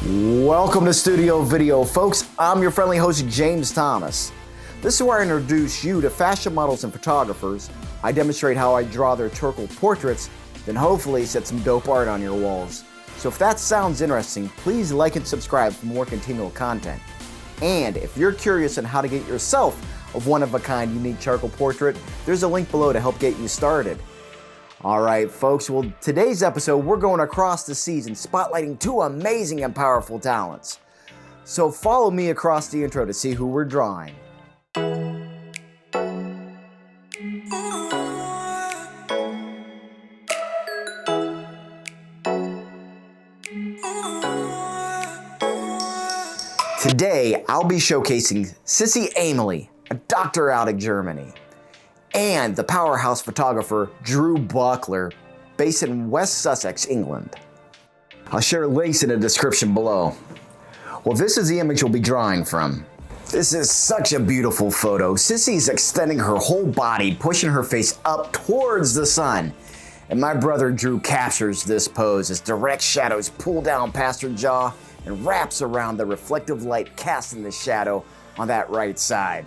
Welcome to Studio Video, folks. I'm your friendly host, James Thomas. This is where I introduce you to fashion models and photographers. I demonstrate how I draw their charcoal portraits, then hopefully set some dope art on your walls. So if that sounds interesting, please like and subscribe for more continual content. And if you're curious on how to get yourself a one-of-a-kind unique charcoal portrait, there's a link below to help get you started. All right, folks, well, today's episode, we're going across the seas and spotlighting two amazing and powerful talents. So follow me across the intro to see who we're drawing. Today, I'll be showcasing Sissy Amelie, a doctor out of Germany, and the powerhouse photographer Drew Buckler, based in West Sussex, England. I'll share links in the description below. Well, this is the image we'll be drawing from. This is such a beautiful photo. Sissy's extending her whole body, pushing her face up towards the sun. And my brother Drew captures this pose as direct shadows pull down past her jaw and wraps around the reflective light casting the shadow on that right side.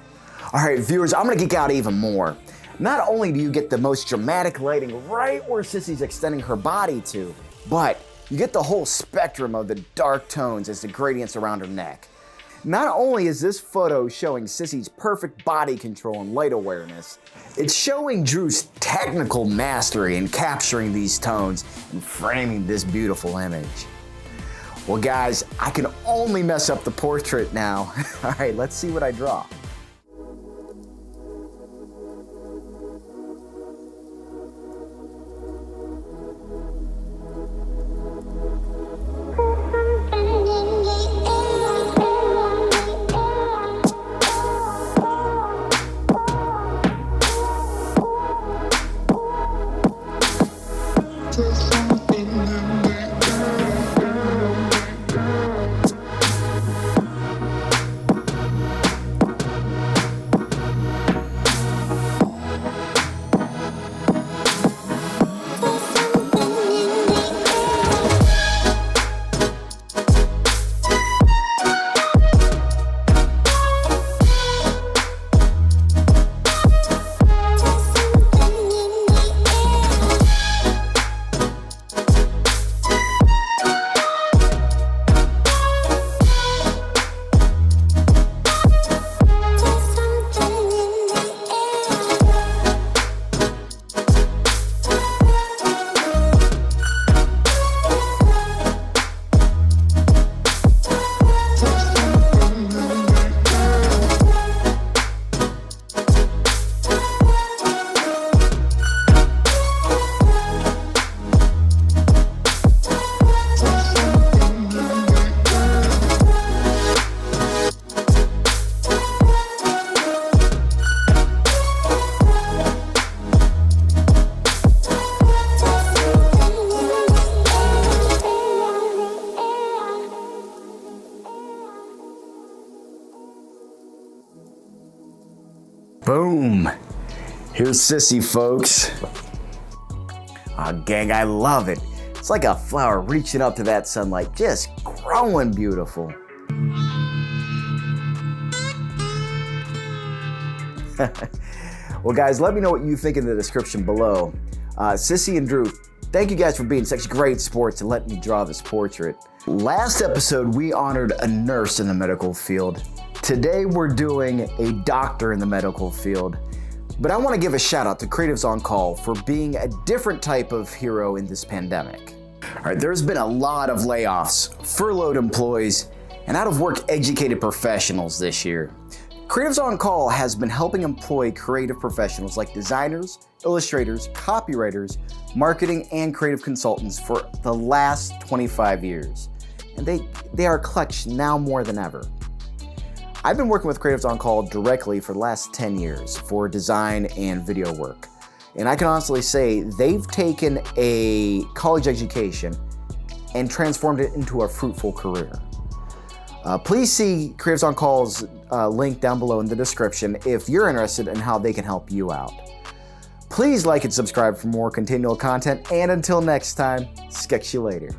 All right, viewers, I'm gonna geek out even more. Not only do you get the most dramatic lighting right where Sissy's extending her body to, but you get the whole spectrum of the dark tones as the gradients around her neck. Not only is this photo showing Sissy's perfect body control and light awareness, it's showing Drew's technical mastery in capturing these tones and framing this beautiful image. Well, guys, I can only mess up the portrait now. All right, let's see what I draw. Boom! Here's Sissy, folks. Aw, gang, I love it. It's like a flower reaching up to that sunlight, just growing beautiful. Well, guys, let me know what you think in the description below. Sissy and Drew, thank you guys for being such great sports and letting me draw this portrait. Last episode, we honored a nurse in the medical field. Today, we're doing a doctor in the medical field. But I want to give a shout out to Creatives on Call for being a different type of hero in this pandemic. All right, there's been a lot of layoffs, furloughed employees, and out of work educated professionals this year. Creatives on Call has been helping employ creative professionals like designers, illustrators, copywriters, marketing, and creative consultants for the last 25 years. And they are clutch now more than ever. I've been working with Creatives on Call directly for the last 10 years for design and video work. And I can honestly say they've taken a college education and transformed it into a fruitful career. Please see Creatives on Call's link down below in the description if you're interested in how they can help you out. Please like and subscribe for more continual content, and until next time, sketch you later.